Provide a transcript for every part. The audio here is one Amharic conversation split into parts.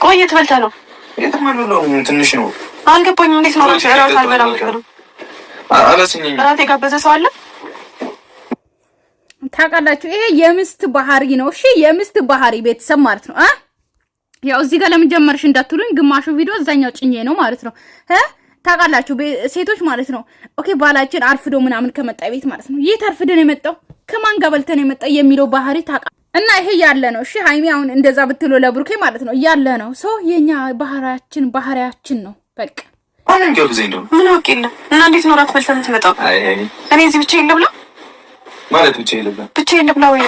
ቆየት በልተህ ነው የተማለው ትንሽ ነው አልገባኝም። እንዴት ነው ራት አልበላም ነው አላስኝኝ ራት የጋበዘ ሰው አለ ታውቃላችሁ? ይሄ የምስት ባህሪ ነው። እሺ የምስት ባህሪ ቤተሰብ ማለት ነው። ያው እዚህ ጋር ለምን ጀመርሽ እንዳትሉኝ ግማሹ ቪዲዮ እዛኛው ጭኜ ነው ማለት ነው። ታውቃላችሁ ሴቶች ማለት ነው። ኦኬ ባላችን አርፍዶ ምናምን ከመጣ ቤት ማለት ነው የት አርፍደን የመጣው ከማን ጋር በልተን የመጣ የሚለው ባህሪ ታውቃ እና ይሄ ያለ ነው። እሺ ሃይሚ አሁን እንደዛ ብትሎ ለብሩኬ ማለት ነው ያለ ነው። ሶ የኛ ባህሪያችን ነው በቃ አሁን ገብዘኝ ነው ምን ወቂል እና እንዴት ነው ራት በልተን የምትመጣው? እኔ እዚህ ብቻዬን ልብላ ማለት ብቻዬን ልብላ ወይ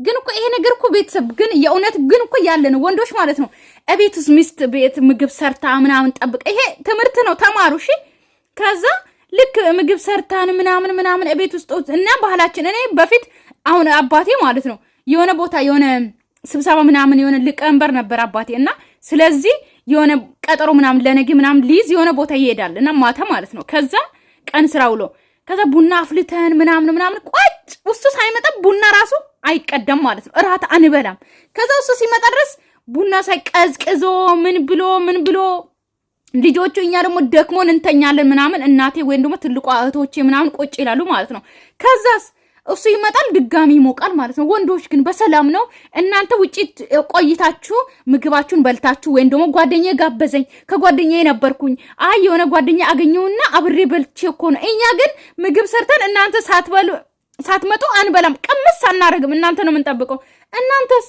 ግን እኮ ይሄ ነገር እኮ ቤተሰብ ግን የእውነት ግን እኮ ያለ ነው። ወንዶች ማለት ነው እቤትስ ሚስት ቤት ምግብ ሰርታ ምናምን ጠብቀ ይሄ ትምህርት ነው ተማሩ። እሺ ከዛ ልክ ምግብ ሰርታን ምናምን እቤት ውስጥ እና ባህላችን እኔ በፊት አሁን አባቴ ማለት ነው የሆነ ቦታ የሆነ ስብሰባ ምናምን የሆነ ሊቀመንበር ነበር አባቴ እና ስለዚህ የሆነ ቀጠሮ ምናምን ለነገ ምናምን ሊዝ የሆነ ቦታ ይሄዳል እና ማታ ማለት ነው ከዛ ቀን ስራ ውሎ ከዛ ቡና አፍልተን ምናምን ቋጭ ውስጡ ሳይመጣ ቡና ራሱ አይቀደም ማለት ነው። እራት አንበላም። ከዛ ውስጡ ሲመጣ ድረስ ቡና ሳይቀዝቅዞ ምን ብሎ ልጆቹ እኛ ደግሞ ደክሞን እንተኛለን ምናምን እናቴ ወይም ደግሞ ትልቋ እህቶቼ ምናምን ቁጭ ይላሉ ማለት ነው። ከዛስ እሱ ይመጣል ድጋሚ ይሞቃል ማለት ነው። ወንዶች ግን በሰላም ነው። እናንተ ውጪ ቆይታችሁ ምግባችሁን በልታችሁ ወይም ደግሞ ጓደኛዬ ጋበዘኝ ከጓደኛዬ ነበርኩኝ የሆነ ጓደኛ አገኘውና አብሬ በልቼ እኮ ነው። እኛ ግን ምግብ ሰርተን እናንተ ሳትመጡ አንበላም፣ ቀምስ አናረግም። እናንተ ነው የምንጠብቀው። እናንተስ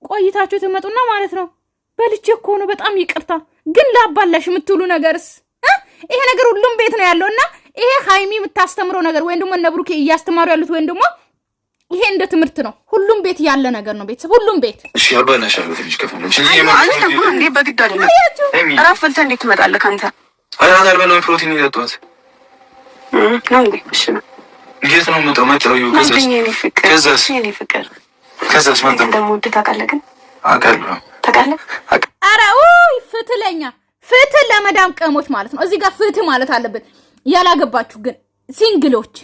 ቆይታችሁ ትመጡና ማለት ነው በልቼ እኮ ነው በጣም ይቅርታ ግን ላባላሽ የምትሉ ነገርስ ይሄ ነገር ሁሉም ቤት ነው ያለውና ይሄ ሃይሚ የምታስተምረው ነገር ወይም ደግሞ እነ ብሩኬ እያስተማሩ ያሉት ወይም ደግሞ ይሄ እንደ ትምህርት ነው። ሁሉም ቤት ያለ ነገር ነው ቤተሰብ ሁሉም ቤት። እሺ አባናሻለሁ ትንሽ ከፈለሽ እንዴ በግድ አይደለም እራት በልተህ እንዴት ትመጣለህ አንተ? አራት አልበላም ፕሮቲን ይጠጣዋት ነው እንዴ? እሺ እንዴት ነው መጣው ከዛስ ማን ደግሞ ታውቃለህ? ግን አውቃለሁ ታውቃለህ? ኧረ ፍትለኛ ፍትህ ለመዳም ቀሞች ማለት ነው። እዚህ ጋር ፍትህ ማለት አለበት። ያላገባችሁ ግን ሲንግሎች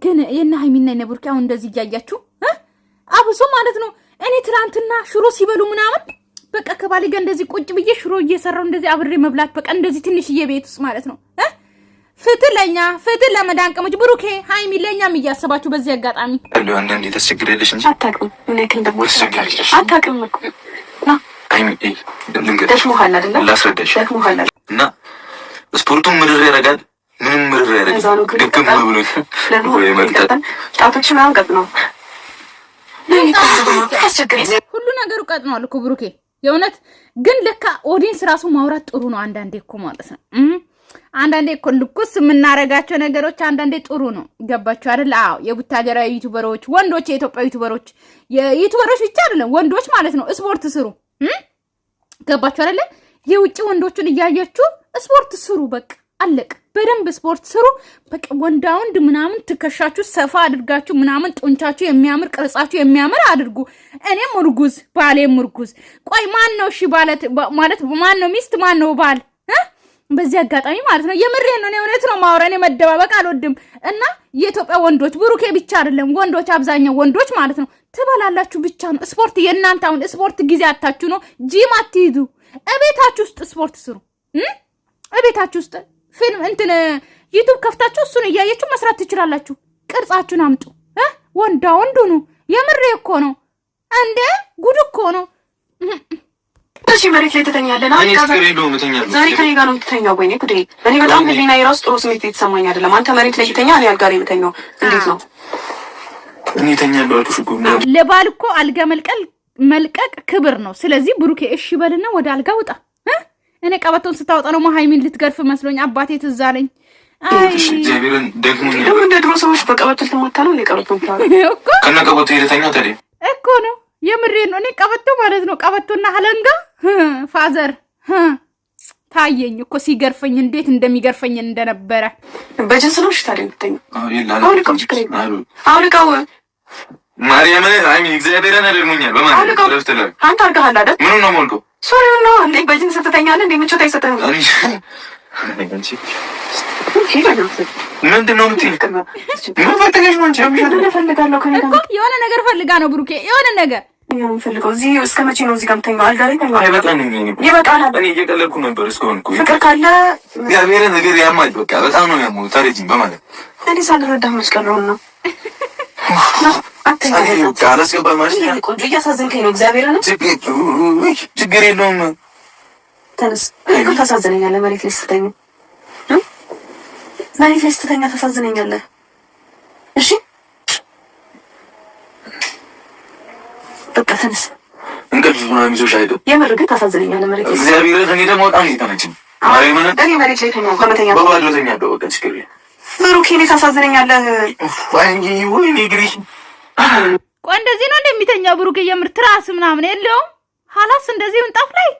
ግን የና ሃይሚና የነ ብሩኬ አሁን እንደዚህ እያያችሁ አብሶ ማለት ነው። እኔ ትናንትና ሽሮ ሲበሉ ምናምን በቃ ከባሌ ጋር እንደዚህ ቁጭ ብዬ ሽሮ እየሰራው እንደዚህ አብሬ መብላት በቃ እንደዚህ ትንሽዬ ቤት ውስጥ ማለት ነው። ፍትህ ለመዳም ቀሞች ብሩኬ ሃይሚ ለኛም እያሰባችሁ በዚህ አጋጣሚ አለው አንዳንዴ ተስቸግረልሽ እንጂ አታውቅም። እኔ ግን ደግሞ አታውቅም እኮ ና ሃይሚ ደክሞሃል አይደል? ላስረዳሽ ደክሞሃል እና ስፖርቱን ምድር ያረጋል ምንም ምድር ያረጋል ድክም ብሎ ወይ መቅጠጥ ጣቶች ምናምን ቀጥ ነው ሁሉ ነገሩ ቀጥ ነው አልኩ ብሩኬ። የእውነት ግን ለካ ኦዲየንስ ራሱ ማውራት ጥሩ ነው አንዳንዴ እኮ ማለት ነው። አንዳንዴ እኮ ልኩስ የምናረጋቸው ነገሮች አንዳንዴ ጥሩ ነው። ገባችሁ አይደል? አዎ የቡታጀራ ዩቲዩበሮች ወንዶች የኢትዮጵያ ዩቲዩበሮች ብቻ አይደለም ወንዶች ማለት ነው ስፖርት ስሩ። ገባችሁ አይደል? የውጭ ወንዶችን እያያችሁ ስፖርት ስሩ በቃ አለቅ። በደንብ ስፖርት ስሩ በቃ ወንድ ምናምን ትከሻችሁ ሰፋ አድርጋችሁ ምናምን ጡንቻችሁ የሚያምር ቅርጻችሁ የሚያምር አድርጉ። እኔም እርጉዝ ባሌም እርጉዝ። ቆይ ማን ነው እሺ ማለት ማን ነው ሚስት ማን ነው ባል? በዚህ አጋጣሚ ማለት ነው የምሬን ነው። እውነት ነው ማውራኔ መደባበቅ አልወድም። እና የኢትዮጵያ ወንዶች ብሩኬ ብቻ አይደለም ወንዶች አብዛኛው ወንዶች ማለት ነው ትበላላችሁ ብቻ ነው ስፖርት። የእናንተ አሁን ስፖርት ጊዜ አታችሁ ነው ጂም አትይዙ። እቤታችሁ ውስጥ ስፖርት ስሩ። እቤታችሁ ውስጥ ፊልም ዩቲዩብ ከፍታችሁ እሱን እያያችሁ መስራት ትችላላችሁ። ቅርጻችሁን አምጡ። ወንዱ ነው የምሬ እኮ ነው እንዴ ጉድ እኮ ነው። እሺ መሬት ላይ ተተኛለህ? ዛሬ ከኔ ጋር ነው የምትተኛው? ወይኔ ጉዴ! እኔ በጣም ህሊና የራሱ ጥሩ ስሜት የተሰማኝ አይደለም። አንተ መሬት ላይ ተተኛ፣ እኔ አልጋ ላይ የምተኛው እንዴት ነው? እኔ ተኛለሁ አልኩሽ እኮ። ለባል እኮ አልጋ መልቀቅ ክብር ነው። ስለዚህ ብሩኬ እሺ በልና ወደ አልጋ ውጣ። እኔ ቀበቶን ስታወጣ ነው ሃይሚን ልትገርፍ መስሎኝ አባቴ ትዝ አለኝ። እሺ እግዚአብሔርን ደግሞ እንደ ድሮ ሰዎች በቀበቶ ልትሞታ ነው። እኔ ቀበቶን እኮ ከነ ቀበቶ የተኛ ታዲያ እኮ ነው የምሬን ነው። እኔ ቀበቶ ማለት ነው ቀበቶና አለንጋ ፋዘር ታየኝ እኮ ሲገርፈኝ እንዴት እንደሚገርፈኝ እንደነበረ በጅንስ ነው ታዲያ የምትተኛው? አውልቀው ማርያም ሃይሚ እግዚአብሔርን አደርሙኛል በማለት ረፍተለ አንተ አርጋሃል አይደል? ምኑ ነው ሞልቆ ሶሪ ነው እንዴ በጅንስ ትተኛለህ እንዴ? ምቾት አይሰጥህም? ምንድን ነው የምትይኝ? ምን ፈልገሽ ነው አንቺ? የሆነ ነገር ፈልጋ ነው ብሩኬ የሆነ ነገር ነው ፈልገው እዚህ እስከ መቼ ነው እዚህ ጋር የምተኛው? አልጋ ላይ ተኛው። አይበቃንም። ይበቃናል። እኔ እየቀለድኩ ነበር እስካሁን እኮ። ፍቅር ካለ እግዚአብሔር ነገር ያማል። በቃ በጣም ነው ያማው። ታረጂኝ በማለት እኔ ሳልረዳህ መስቀለውን ነው አላስገባም ማለት ነው። ቆንጆ እያሳዘንከኝ ነው። እግዚአብሔር ነው። ችግር የለውም። ተነስ። ታሳዝነኛለህ። መሬት ላይ ስትተኛ ታሳዝነኛለህ። እሺ በቃ ተነስ። እንቅልፍ ምናምን ይዞሽ አይደል? የምር ግን ታሳዝነኛለህ። መሬት ላይ እግዚአብሔር እኔ ደግሞ በጣም እየተመቸኝ እኔ መሬት ላይ ተኛው ከመተኛ በባዶ ተኛለሁ። በቃ ችግር የለም። ብሩኬ እኔ ታሳዝነኛለህ። ወይኔ ግሪሽ ቆይ እንደዚህ ነው እንደሚተኛው ብሩኬ? የምር ትራስ ምናምን የለውም። ሀላስ እንደዚህ ምንጣፍ ላይ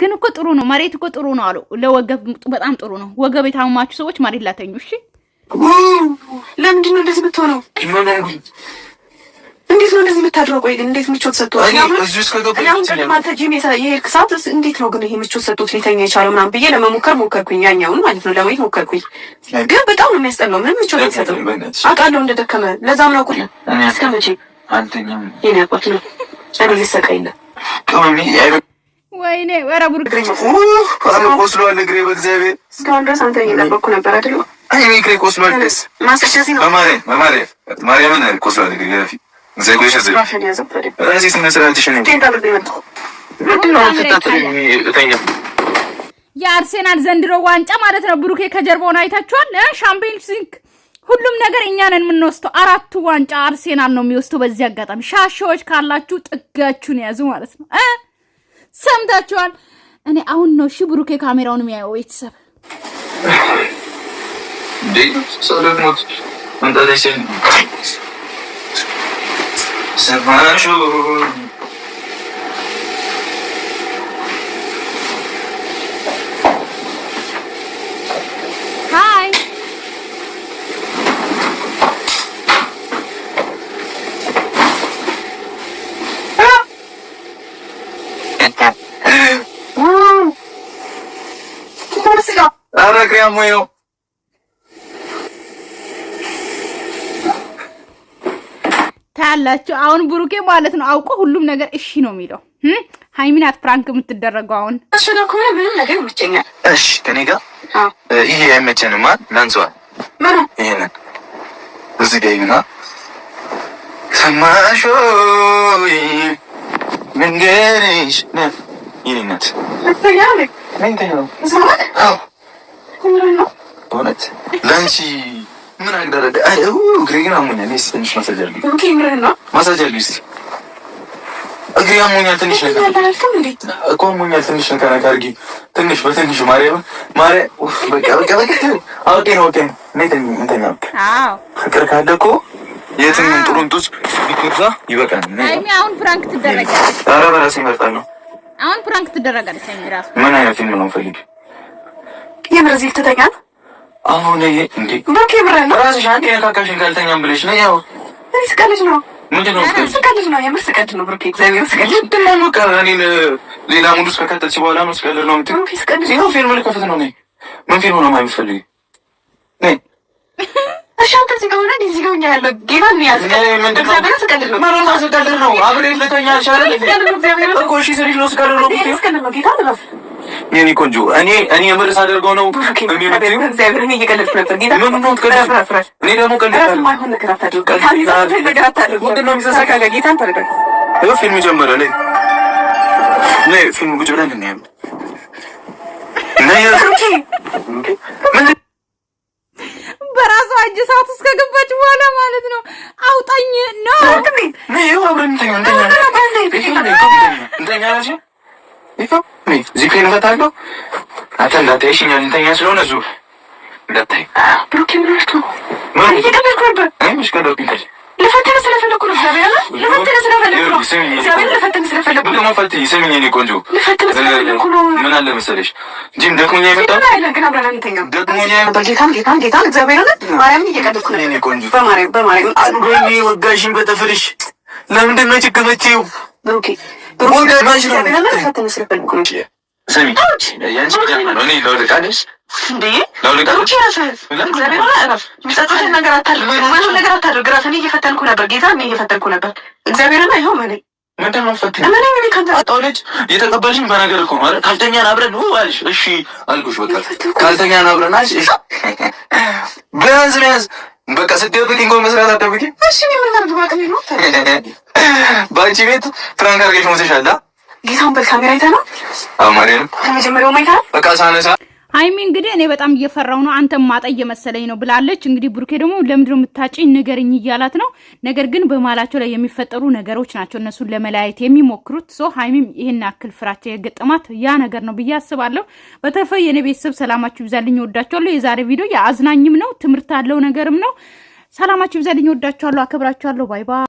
ግን እኮ ጥሩ ነው። መሬት እኮ ጥሩ ነው አሉ። ለወገብ በጣም ጥሩ ነው። ወገብ የታመማችሁ ሰዎች መሬት ላተኙ። እሺ ለምንድን ነው እንደዚህ የምትሆነው? እንዴት ነው እንደዚህ የምታድረው? ቆይ ግን እንዴት ምቾት ሰጥቶት? አንተ ጂም የሄድክ ሰዓት እንዴት ነው ግን ይሄ ምቾት ሰጥቶት ሊተኛ የቻለው ምናምን ብዬ ለመሞከር ሞከርኩኝ። ያኛውን ማለት ነው ለማየት ሞከርኩኝ። ግን በጣም ነው የሚያስጠላው። ምንም ምቾት አይሰጥም። አውቃለሁ እንደደከመ። ለዛም ነው ቁል እስከ መቼ አንተኛም የኔ አባት ነው እኔ ልሰቃይለ ወይኔ ወራ ቡርክ ቆስሏል እግሬ በእግዚአብሔር። እስካሁን ድረስ አንተ እየጠበቅኩ ነበር አይደል? አይ እግሬ ቆስሏል። ማስጨሲ ነው ማርያምን ቆስሏል እግሬ ገፊ የአርሴናል ዘንድሮ ዋንጫ ማለት ነው። ብሩኬ ከጀርባውን አይታችኋል። ሻምፒዮንስ ሊግ ሁሉም ነገር እኛ ነን የምንወስደው። 4 ዋንጫ አርሴናል ነው የሚወስደው። በዚህ አጋጣሚ ሻሻዎች ካላችሁ ጥጋችሁን ያዙ ማለት ነው። ሰምታችኋል። እኔ አሁን ነው እሺ ብሩኬ ካሜራውን የሚያየው። ቤተሰብ ሰማሹ ሃይ አረግሪያም ወይ ነው ታላችሁ። አሁን ብሩኬ ማለት ነው አውቆ ሁሉም ነገር እሺ ነው የሚለው። ሃይሚናት ፕራንክ የምትደረገው አሁን እሺ ነው እኮ ምንም ነገር ይመቸኛል። እሺ ከኔ ጋር ይሄ አይመቸንም ማለት ላንሷል። ምን ይሄንን እዚህ ጋር ይና ሰማሾ መንገርሽ ነው ይሄነት ያለ በእውነት ለአንቺ ምን አግደረደ? አው እግሬ ግን አሞኛል። እኔ ትንሽ ማሳጅ አድርጊ። ኦኬ ምንድን ነው ማሳጅ አድርጊ እስኪ። እግሬ አሞኛል ትንሽ ነገር እኮ አሞኛል ትንሽ ነገር አድርጊ። ትንሽ በትንሽ ማርያም በቃ አውቄ ነው እንተኛ። አዎ ፍቅር ካለ እኮ የትም ጥሩንጡስ ቢከዛ ይበቃል። ሃይሚ አሁን ፕራንክ ትደረጋለች። ኧረ በራሴ እመርጣለሁ። አሁን ፕራንክ ትደረጋለች። ሃይሚ ራሱ ምን አይነት ፊልም ነው ፈልጊ? የብራዚል ተተኛ አሁን እንዴ ብሩኬ ብራና ራስሽ አንዴ ነካካሽን ካልተኛም ብለሽ ነው። ያው ስቀልድ ነው። ምንድን ነው ስቀልድ ነው? የምር ስቀልድ ነው። ብሩኬ እግዚአብሔር ስቀልድ ነው። እኔን ሌላ ሙድ ውስጥ ከከተትሽ በኋላ ነው ስቀልድ ነው የምትይው? ብሩኬ ስቀልድ ነው። ፊልም ልከፍት ነው። ምን ፊልም ነው የምትፈልጊው? እሺ አንተ እዚህ ጋር ሆነ እዚህ ጋር ያለው ጌታ ነው ያዝከ። እግዚአብሔር ስቀልድ ነው። ምን ነው ስቀልድ ነው? አብሬ ለተኛ ይሻላል። እግዚአብሔር እኮ እሺ ስሪሽ ነው ስቀልድ ነው። ስቀልድ ነው ጌታ ነው። የኔ ቆንጆ እኔ የምርስ አደርገው ነው። እግዚአብሔር እኔ እየቀለድኩ ነበር። ጌታ ምን ነው ትቀልድ? እኔ ደግሞ ቀልድ ማይሆን ነገር አታድርግ። ምንድን ነው የሚሰሳካ ጌታን ታደርግ። ይኸው ፊልም ጀመረ። ነይ ፊልም ቁጭ ብለን እናያለን። በራሷ እጅ ሰዓት ውስጥ ከገባች በኋላ ማለት ነው አውጣኝ ነው ዚፔን እፈታለሁ። አንተ እንዳታይሽኛል እንተኛ ስለሆነ ዙር እንዳታይ ብሩኬ ምንርቱ እየቀለድኩ ነበር። ምሽ ቀለድኩኝ ልፈትንህ ስለፈለኩ ነው። ልፈትንህ ስለፈለኩ ነው። ልፈትንህ ስለፈለኩ ነው። ፈትኝ ስሚኝ፣ የእኔ ቆንጆ ልፈትንህ ስለፈለኩ ነው። ምን አለ መሰለሽ ጂም ደክሞኛ የመጣሁት ግን አብረን እንተኛ ደክሞኛ ጌታን እግዚአብሔር ማርያምን እየቀለድኩ ነው። የእኔ ቆንጆ በማርያም አንዶኒ ወጋሽን በጥፍርሽ ለምንድን ነው ችግመችው? ብሩኬ ልፈትንህ ስለፈለኩ ነው። ስሚ ያንቺ ነው እኔ ለውልቃለሽ እንዴ ለውልቃለሽ እግዚአብሔር አላረፍ የሚጸጽተን ነገር አታድርግ ምንም ነገር አታድርግ ራስን እየፈተንኩ ነበር ጌታ እኔ እየፈተንኩ ነበር እግዚአብሔርና ይኸው ማለት ምንድን ነው ፈትኝ እኔ ካንተ አጣውለች የተቀበልሽኝ በነገር እኮ ማለት ካልተኛን አብረን ነው አልሽ እሺ አልኩሽ በቃ ካልተኛን አብረን አልሽ እሺ ቢያንስ በቃ ስትደብቂኝ እንኳን መስራት አትደብቂ እሺ ምን ማድረግ ባቀኝ ነው ባንቺ ቤት ፍራንክ አድርገሽ ሞተሻል ጌታውን በካሜራ አይተህ ነው አማሪንም ከመጀመሪያው ማይታ በቃ ሳነሳ ሀይሚ እንግዲህ እኔ በጣም እየፈራው ነው አንተም ማጣ እየመሰለኝ ነው ብላለች። እንግዲህ ብሩኬ ደግሞ ለምንድን ነው የምታጪኝ ንገረኝ እያላት ነው። ነገር ግን በማላቸው ላይ የሚፈጠሩ ነገሮች ናቸው እነሱን ለመለያየት የሚሞክሩት። ሶ ሀይሚም ይሄን አክል ፍራቻ የገጠማት ያ ነገር ነው ብዬ አስባለሁ። በተረፈ የኔ ቤተሰብ ሰላማችሁ ይብዛልኝ ወዳችኋለሁ። የዛሬ ቪዲዮ ያዝናኝም ነው ትምህርት ያለው ነገርም ነው። ሰላማችሁ ይብዛልኝ ወዳችኋለሁ አከብራችኋለሁ። ባይ ባይ